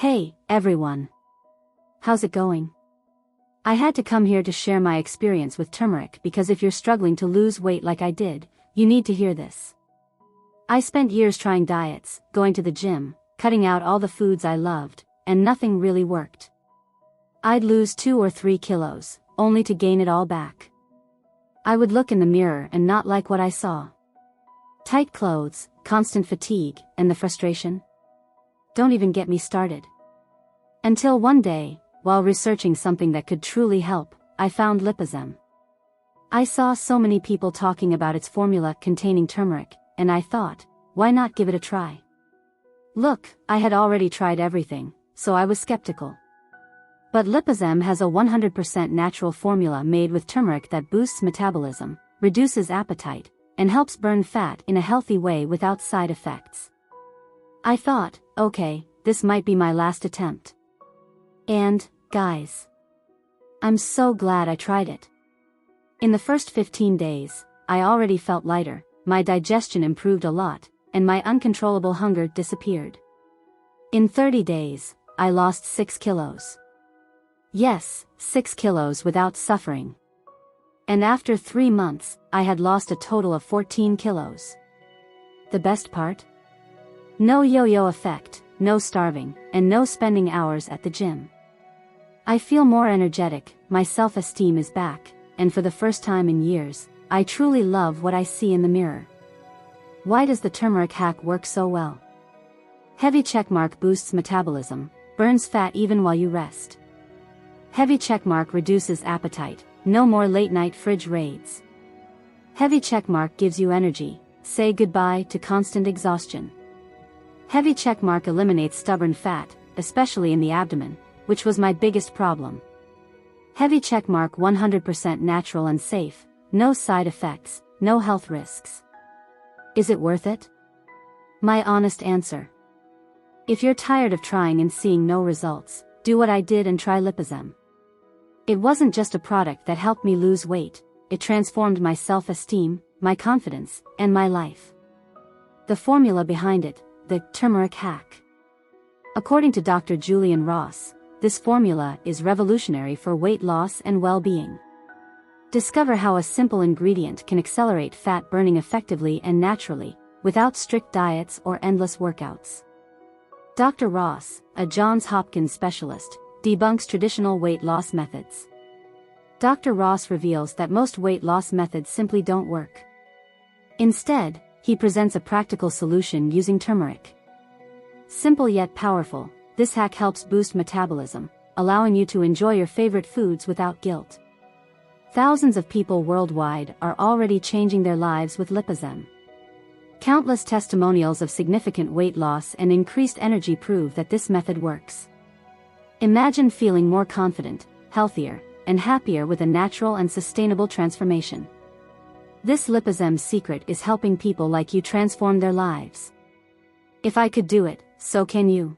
Hey, everyone. How's it going? I had to come here to share my experience with turmeric because if you're struggling to lose weight like I did, you need to hear this. I spent years trying diets, going to the gym, cutting out all the foods I loved, and nothing really worked. I'd lose 2 or 3 kilos, only to gain it all back. I would look in the mirror and not like what I saw. Tight clothes, constant fatigue, and the frustration. Don't even get me started. Until one day, while researching something that could truly help, I found Lipozem. I saw so many people talking about its formula containing turmeric, and I thought, why not give it a try? Look, I had already tried everything, so I was skeptical. But Lipozem has a 100% natural formula made with turmeric that boosts metabolism, reduces appetite, and helps burn fat in a healthy way without side effects. I thought, okay, this might be my last attempt. And, guys, I'm so glad I tried it. In the first 15 days, I already felt lighter, my digestion improved a lot, and my uncontrollable hunger disappeared. In 30 days, I lost 6 kilos. Yes, 6 kilos without suffering. And after 3 months, I had lost a total of 14 kilos. The best part? No yo-yo effect, no starving, and no spending hours at the gym. I feel more energetic, my self-esteem is back, and for the first time in years, I truly love what I see in the mirror. Why does the turmeric hack work so well? Heavy checkmark boosts metabolism, burns fat even while you rest. Heavy checkmark reduces appetite, no more late-night fridge raids. Heavy checkmark gives you energy, say goodbye to constant exhaustion. Heavy checkmark eliminates stubborn fat, especially in the abdomen, which was my biggest problem. Heavy checkmark 100% natural and safe, no side effects, no health risks. Is it worth it? My honest answer. If you're tired of trying and seeing no results, do what I did and try Lipozem. It wasn't just a product that helped me lose weight, it transformed my self-esteem, my confidence, and my life. The formula behind it, the Turmeric Hack. According to Dr. Julian Ross, this formula is revolutionary for weight loss and well-being. Discover how a simple ingredient can accelerate fat burning effectively and naturally, without strict diets or endless workouts. Dr. Ross, a Johns Hopkins specialist, debunks traditional weight loss methods. Dr. Ross reveals that most weight loss methods simply don't work. Instead, he presents a practical solution using turmeric. Simple yet powerful, this hack helps boost metabolism, allowing you to enjoy your favorite foods without guilt. Thousands of people worldwide are already changing their lives with Lipozem. Countless testimonials of significant weight loss and increased energy prove that this method works. Imagine feeling more confident, healthier, and happier with a natural and sustainable transformation. This Lipozem secret is helping people like you transform their lives. If I could do it, so can you.